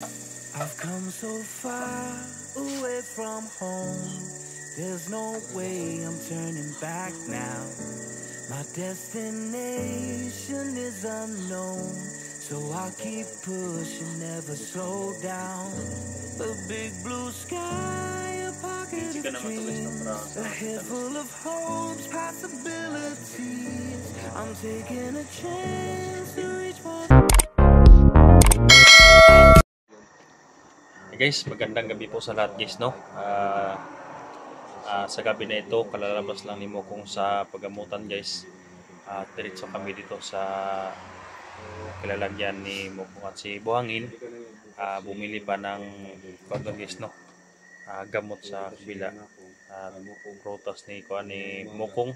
I've come so far away from home. There's no way I'm turning back now. My destination is unknown, so I'll keep pushing, never slow down. A big blue sky, a pocket of dreams, a head full of hopes, possibilities. I'm taking a chance to reach for. Hey guys, magandang gabi po sa lahat guys, no? Sa gabi na ito, kalalabas lang ni Mokong sa pagamutan guys. Diretso kami dito sa kilalagyan ni Mokong at si Buhangin. Bumili pa ng guys, no? Gamot sa kabila. Prutas ni Mokong.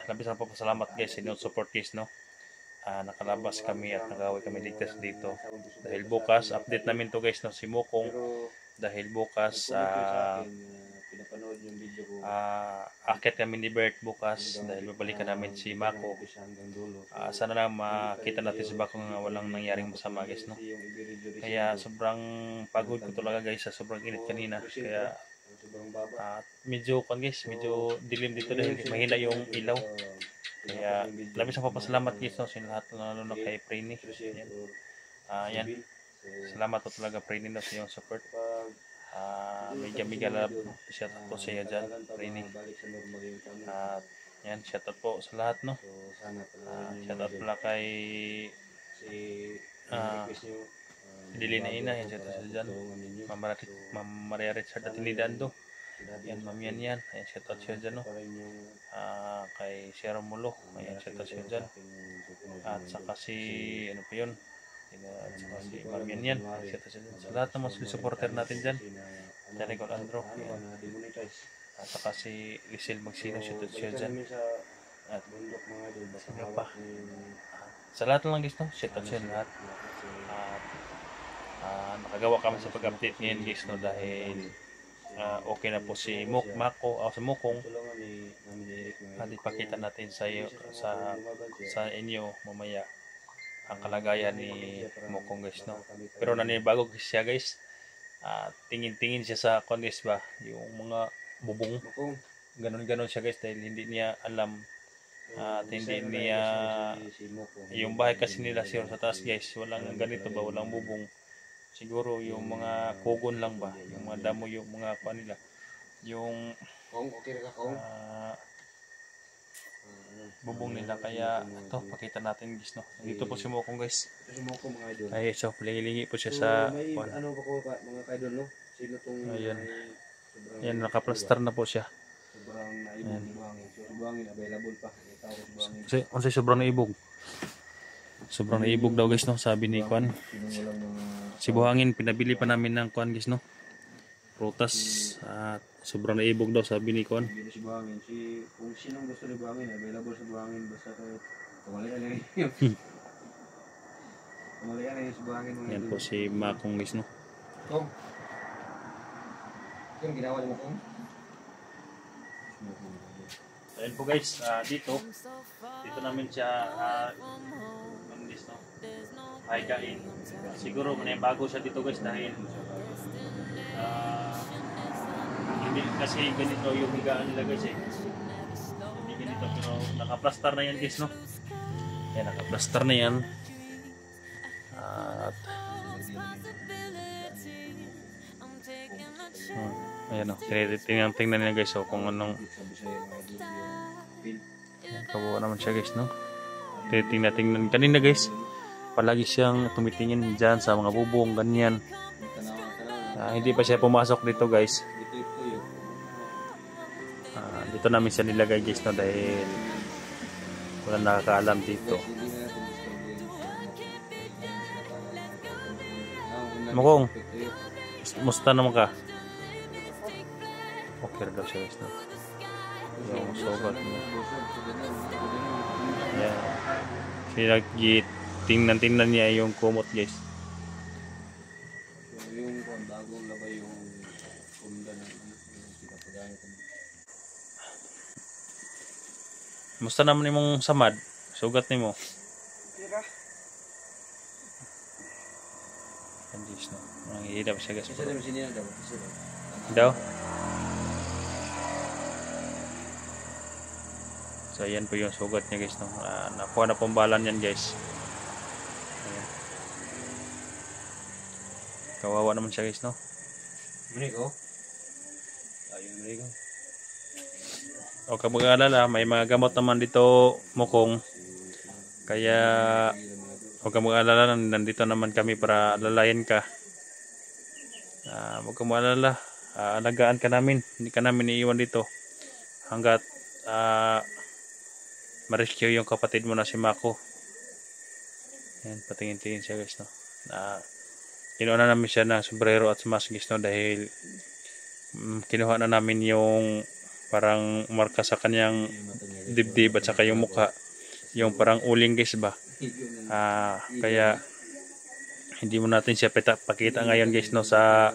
Labis ang papasalamat guys sa inyong support guys, no? Nakalabas kami at nakaway kami ligtas dito dahil bukas update namin to guys, no, si Mokong dahil bukas akit kami ni Bert bukas dahil babalikan namin si Mako. Sana lang makita natin si Mako nga walang nangyaring masama guys, no. Kaya sobrang pagod ko talaga guys sa sobrang init kanina, kaya medyo dilim dito dahil mahina yung ilaw. Kaya labis ang papasalamat guys, no, sa lahat lalo na kay Preni. Yan. Salamat po talaga Preni, no, sa iyong support. Mega love shout out po sa iyo dyan, Preni. Yan, shout out po sa lahat, no. Shout out pala kay Dili na ina, yan shout out sa dyan. Ma'am Maria Richard at Nidando. Yan, ma'am yan. Ayan, shout out siya dyan, no. Kay Sierra Mulo, ayan, shout out siya dyan. At saka si, ano pa yun, at saka si ma'am yan, shout out siya dyan. Sa lahat ng mga supporter natin dyan, Janicol Andro, ayan. At saka si Lisel Magsino, shout out siya dyan. At sino pa, sa lahat lang guys, no, shout out siya lahat. At nakagawa kami sa pag-update ngayon guys, no, dahil okay na po si Mako o sa Mokong. Ipakita natin sa inyo mamaya ang kalagayan ni Mokong guys, no. Pero nanibago siya guys. Tingin-tingin siya sa kondis ba, yung mga bubong. Ganon siya guys dahil hindi niya alam at hindi niya yung bahay kasi nila siya sa taas guys, walang ganito ba, walang bubong. Siguro yung mga kugon lang ba, yung mga damo, yung mga kuan nila, yung bubong nila. Kaya ito, pakita natin guys, no. Dito po si Mokong guys. Ay, so lingi-lingi po siya sa kuan. Ano ba ko mga kaidol, no? Sino tong Ayan, naka-plaster na po siya. Sobrang naibong available pa. Kasi sobrang naibog. Sobrang naibog daw guys, no, sabi ni Kwan. Si Buhangin, pinabili pa namin ng Kwan guys, no, prutas, at sobrang naibog daw sabi ni Kwan. Si Buhangin, kung sinong gusto ni Buhangin, available sa Buhangin, basta kayo kumalian na yun. Si Buhangin. Yan po si Makong guys, no. Kung yung ginawa ni Makong. Ayan po guys, dito namin siya no, higain. Siguro bago siya dito guys dahil hindi kasi ganito yung higaan nila guys eh. Hindi ganito, pero naka-plaster na yan guys, no. Ayan, naka-plaster na yan. At ayan, no, tingnan nila guys, so kung anong kabuo naman siya guys, no. Tingnan kanina guys, palagi siyang tumitingin dyan sa mga bubong ganyan. Hindi pa siya pumasok dito guys. Dito namin siya nilagay guys, no, dahil wala nakakaalam dito. Mokong, musta naman ka? Okay daw siya guys, no. Yung sobat mo. Yeah. Tingnan niya yung kumot guys. Yung bagong labay yung punda ng pinapagamit. Musta naman yung samad? Sugat nimo? Yan guys, no. Nanghihirap siya guys. Isa naman siniya daw. Isa daw. Daw. So yan po yung sugat niya guys, no. Nakuha na pong balan yan guys. Ayan. Kawawa naman siya guys, no. Merigo. Ayun merigo. O kapag alala, may mga gamot naman dito mukong. Kaya huwag kang mag-alala, nandito naman kami para alalayan ka. Huwag kang mag-alala, alagaan ka namin. Hindi ka namin iiwan dito hanggat ma-rescue yung kapatid mo na si Mako. Yan, patingin-tingin siya guys, no. Kinuha na namin siya ng sombrero at mask guys, no, dahil kinuha na namin yung parang marka sa kanyang dibdib at saka yung mukha, yung parang uling guys ba. Kaya hindi mo natin siya pakita ngayon guys, no, sa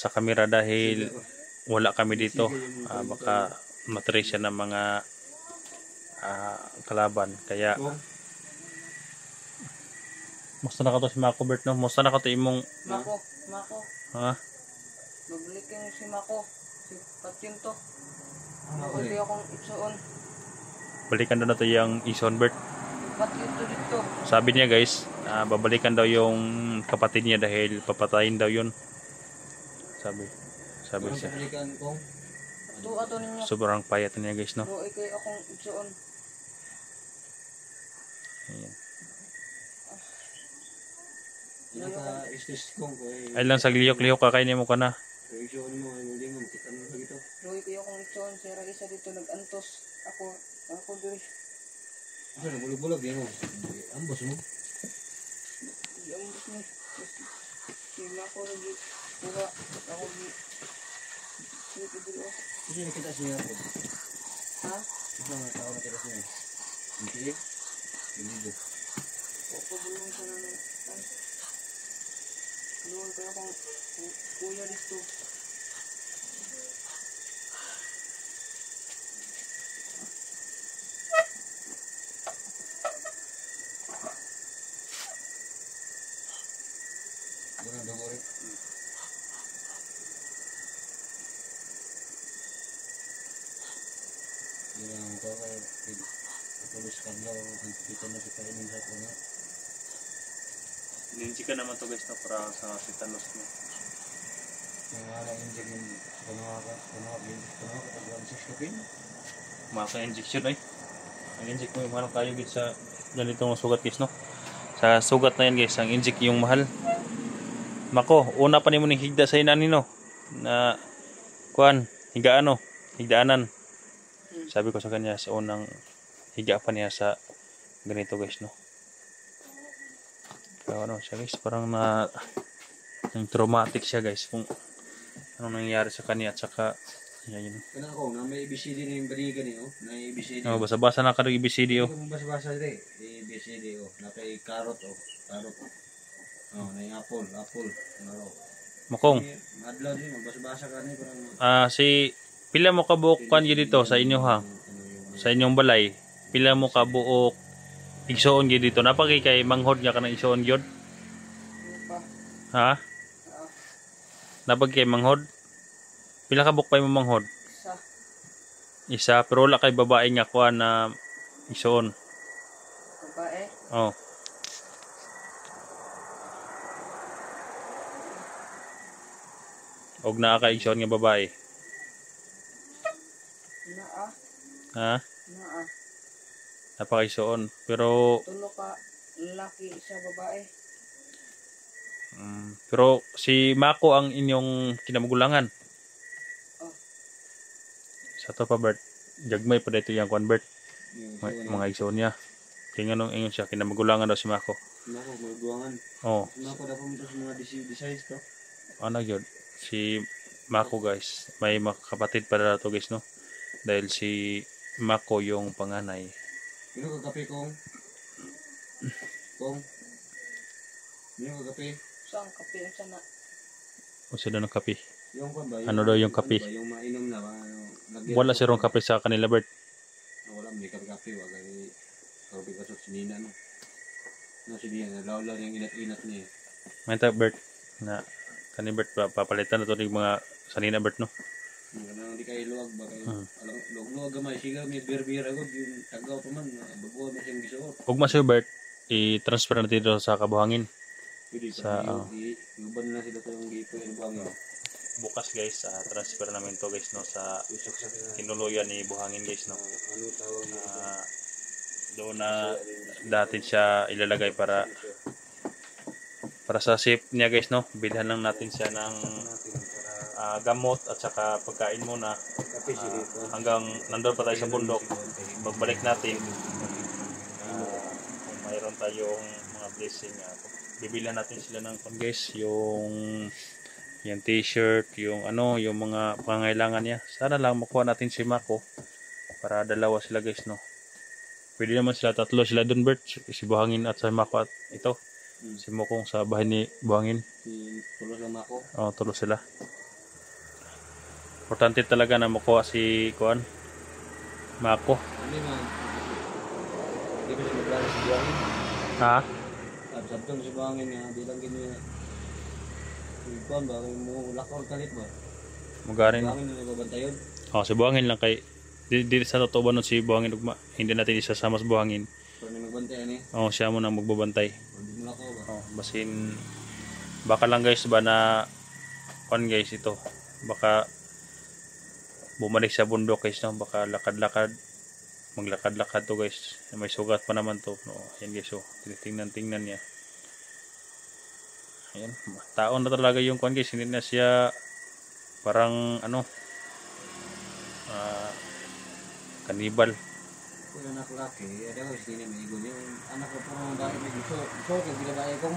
camera dahil wala kami dito. Baka matry siya ng mga kalaban. Kaya musta na ka to si Mako Bert, no? Musta na ka to imong Mako. ha? Mabalik yung si Mako. Si Patyon to. Mabalik akong itsoon. Balikan daw na to yung ison Bert. Patyon to dito. Sabi niya guys, babalikan daw yung kapatid niya dahil papatayin daw yun. Sabi siya. Ato ninyo. Sobrang payat niya guys, no? Doon kay akong itsoon. Ayan. Ay Ay lang sa liyok-liyok kakainin mo ka na. Doon kay akong itsoon. Sira isa dito nag-antos. Ako diri. Ano bulog-bulog yan mo? Ambos mo? Yung ambos ni. Si Mako lagi. Pura. Ako di. Dito dito. Kasi nakita siya ako. Ha? Ito nga tao nakita siya. Hindi? Hindi do. Ako bulong sa namin. Doon kay akong kuya dito. Ganun daw rin. Yung kaya tulus kablaw ang kita na sa kainin sa kuna. Ninji ka naman to guys, no, para sa sitanos mo. Yung ara injek yung kunawa ka tagwan 6 kapin. Maka-injection ay. Ang inject mo yung mahal kayo guys sa ganitong sugat guys, no. Sa sugat na yan guys, ang inject yung mahal. Mako, una pa ni mo ning higda sa inani, no, na kuan, higdaanan. Sabi ko sa kanya sa unang higa pa niya sa ganito guys, no. Kaya ano siya guys, parang yung traumatic siya guys kung ano nangyayari sa kanya at saka yun. Kana ko na may ABCD na yung balikan niyo, na ABCD. Oh, basa-basa na kadto ABCD oh. Basa-basa dire, ABCD oh, na kay carrot oh, carrot. Oh, na yung apple. Ano? Makong. Madlaw din, magbasa-basa ka ni parang Si pila mo ka buok kan gyud dito sa inyo ha? Sa inyong balay. Pila mo ka buok igsoon gyud dito. Napakay kay manghod nga kanang igsoon gyud. Ha? Napag kay manghod. Pila ka buok pa mo manghod? Isa, pero wala kay babae nga kuha na igsoon. Babae? Oh. Og naa ka igsoon nga babae. Naa. Ha? Naa. Napakaigsoon. Pero Tulo ka lalaki sa babae. pero si Mako ang inyong kinamagulangan. Oh. Sa to pa Bert. Jagmay pa dito yung convert. Mga igsoon niya. Kaya nga nung ingon siya kinamagulangan daw si Mako. Mako magduangan. Oh. Mako dapat mo sa mga designs to. Ano yun? Si Mako guys. May makakapatid pa na to guys, no? Dahil si Mako yung panganay. Ano ka kape kong? Kong? Ano ka kape? Saan kape ang sana? O sila ng kape. Yung pa ba? Ano daw yung kape? Yung mainom na ba? Wala si rong kape sa kanila Bert. Wala, may kape. Wala kape ka sa sinina no. No, si Dian, nalawlaw yung inat-inat niya. Manta Bert na kani Bert papalitan na to ng mga sanina Bert no. Kanang di kay luwag ba kay alam luwag gamay siga may beer agad yung tagaw pa man bago na siyang gisuot. Ug masyo Bert i-transfer natin dito sa kabuhangin. Pwede Sa iuban na sila sa yung dito yung buhangin. Bukas guys, transfer namin to guys no sa kinuluyan ni buhangin guys no. Ano tawag Doon na dati siya ilalagay para sa safe niya guys no. Bilhan lang natin siya ng gamot at saka pagkain muna hanggang nandun pa tayo sa bundok. Pagbalik natin kung mayroon tayong mga blessing bibilhan natin sila ng guys yung t-shirt, yung yung mga pangangailangan niya. Sana lang makuha natin si Mako para dalawa sila guys no. Pwede naman sila tatlo sila doon Bert, si Buhangin at si Mako at ito. Si Mokong sa bahay ni Buhangin. Si tulo lang ako. Oh, tulo sila. Importante talaga na makuha si Kuan Mako. Ano man? Di ba siya maglaro si buhangin? Ha? Sabtong si buhangin nga, di lang ganyan. Kuan ba, mo lakaw kalit ba? Magarin. Buhangin na nagbabantayon. Oh, si Buhangin lang kay di sa totoo ba nun si Buhangin ugma. Hindi natin isasama sa Buhangin. Pero may nagbantayan eh. Oh, siya mo nang magbabantay. Hindi mo lakaw ba? Oh, basin baka lang guys ba na Kuan guys ito. Baka bumalik sa bundok guys no, baka lakad-lakad maglakad-lakad to guys. May sugat pa naman to no. Ayan guys oh, tingnan niya. Ayan, taon na talaga yung Kuan guys, hindi na siya parang kanibal. Kung anak laki, ada ko sini may igon yung anak ko parang dahil may gusto kay ginagaya ko.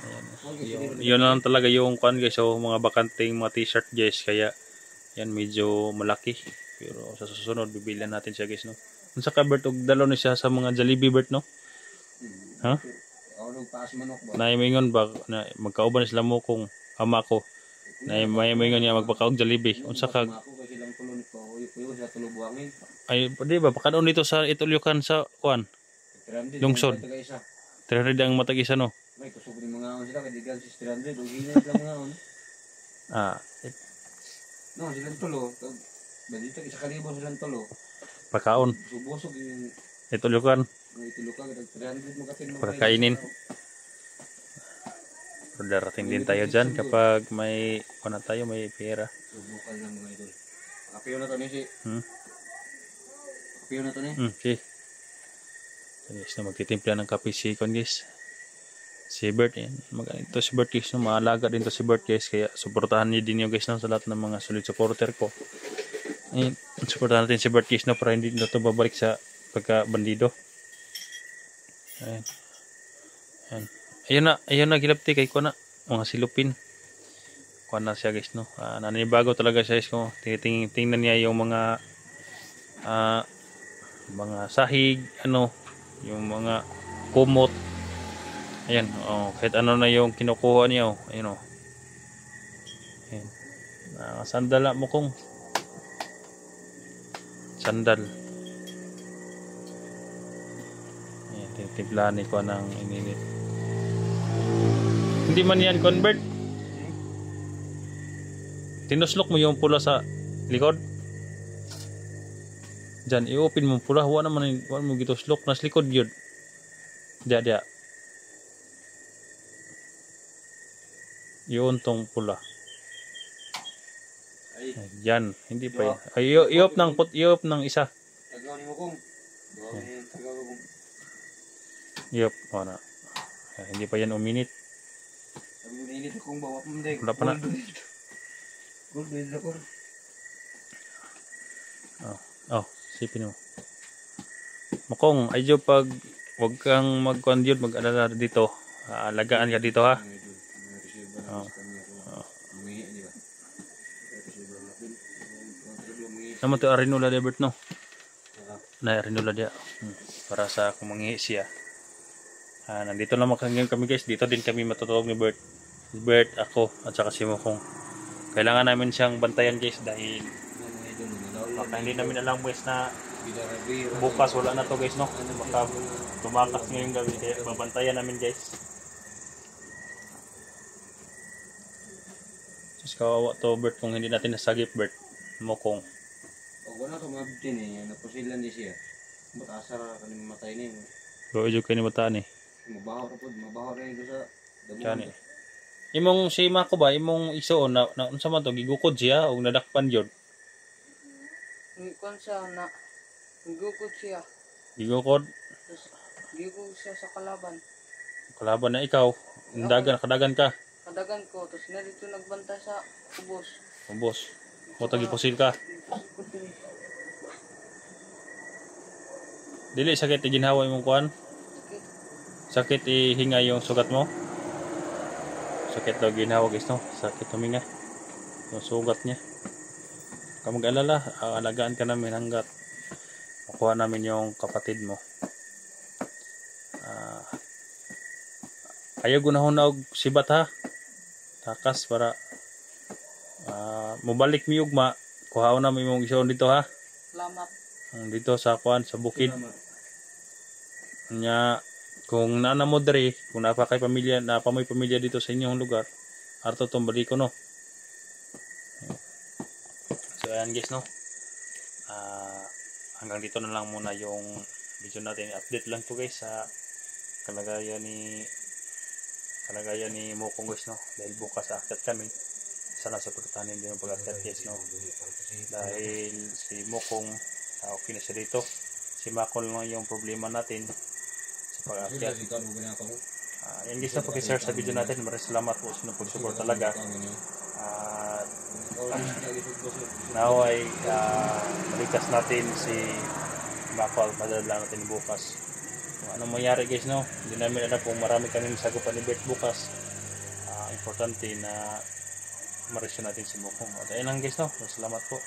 Ayan. Yun lang talaga yung Kuan guys, so mga bakanting mga t-shirt guys, kaya yan medyo malaki. Pero sa susunod bibilihan natin siya guys no. Unsa ka Bert og dalo ni siya sa mga Jollibee Bert no? Ha? Ako paas manok ba? Naimingon ba na magkauban sila mo kung ama ko. Naimingon niya magpakaog Jollibee. Unsa ka Ako kasi lang tulo nito, uyo sa tulo buhangin. ay di ba pakadon dito sa Itulyukan sa Kuan? Lungsod. 300 ang matag-isa no. May kusog ni mga sila kay digan si 300 ug hinay lang mga no, silang tulo. Balita isa kalibo silang tulo. Pakaon. Subosog yung Itulyukan. tulo ka 300 mo katin mo. Pagkainin. Pero darating din tayo dyan kapag may kuan tayo, may pera. Subukan lang mga idol. Kapiyo na to ni si. Kapiyo na to ni. Okay. So guys, na magtitimpla ng kape si Kuan guys. Si Bert yan. Ito si Bert guys, no? Maalaga din to si Bert guys. Kaya suportahan niyo din yung guys no? Sa lahat ng mga solid supporter ko. Ayan, suportahan natin si Bert guys no? Para hindi na ito babalik sa pagka-bandido. Ayan. Ayan. Ayun na gilapti kay Kuan na. Mga silupin. Kuan na siya guys no. Nanibago talaga siya guys no? Tingnan niya yung mga sahig, yung mga kumot. Ayan, kahit ano na yung kinukuha niya, ayun Ayan. Sandal mo kung sandal. Ayan, titimplan ko ng ininit. Hindi man yan convert. Tinuslok mo yung pula sa likod. Diyan, i-open mo pula. Wala mo gituslok. Nas likod yun. Diya. Yun tong pula. Yan, hindi pa yan. Ay, i-off ng isa. Tagaw ni mo kung. Tagaw mo kung. I-off, na. Hindi pa yan uminit. Sabi mo init akong bawa pa mday. Wala pa na. Gold blade ako. Sipin mo. Makong, ayun pag wag kang mag-conduit, mag-alala dito. Alagaan ka dito ha. Naman to arinula dia Bert no. Na arinula dia. Para sa kung manghihi siya. Nandito lang kami guys. Dito din kami matutulog ni Bert. Bert, ako at saka si Mokong. Kailangan namin siyang bantayan guys dahil baka hindi namin alam guys na bukas wala na to guys no. Baka tumakas ngayong gabi kaya babantayan namin guys. Mas kawawa to Bert kung hindi natin nasagip Bert. Mokong. Pag wala ka mabtin eh, napusilan di siya. Matasar ka ni matay ni mo. Lo jo kay ni bataan eh. Mabaho rin ito sa Kani. damuhan. Imong si Mako ba imong igsoon na unsa man to gigukod siya og nadakpan jud. Ngikon siya na gugukod siya. Gigukod Tapos gugukod siya sa kalaban. kalaban na ikaw. Kadagan ka. Kadagan ko, tapos narito nagbantay sa ubos. Boss. Mo tagi pusil ka. Dili sakit iginhawa imong kuan. Sakit. Sakit ihinga yung sugat mo. Sakit daw ginhawa guys no. Sakit huminga. Yung sugat niya. Kamag alala, alagaan ka namin hanggat makuha namin yung kapatid mo. Ayaw gunahon na og sibat ha. Takas para mubalik mi ugma. Kuhaon na mi mong isoon dito ha. Salamat. Dito sa kuan sa bukid. Nya kung naana mo diri, kung napa kay pamilya, napamoy pamilya dito sa inyong lugar, arto tong balik ko no. So ayan guys no. Hanggang dito na lang muna yung video natin. Update lang to guys sa kalagayan ni Mokong guys no. Dahil bukas aakyat kami. Sana supportahan din yung pag-aakyat guys no. Dahil si Mokong okay na siya dito. Si Makol lang yung problema natin sa pag-aakyat. Yan guys na pag-share sa video natin. Maraming salamat po sa pag-support talaga. Naway malikas natin si Makol. Madadala natin bukas. Kung anong mangyari guys no. Hindi namin alam kung marami kami sagupan ni Bert bukas. Importante na marisyon natin si Mokong. At ayun lang guys no. Salamat po.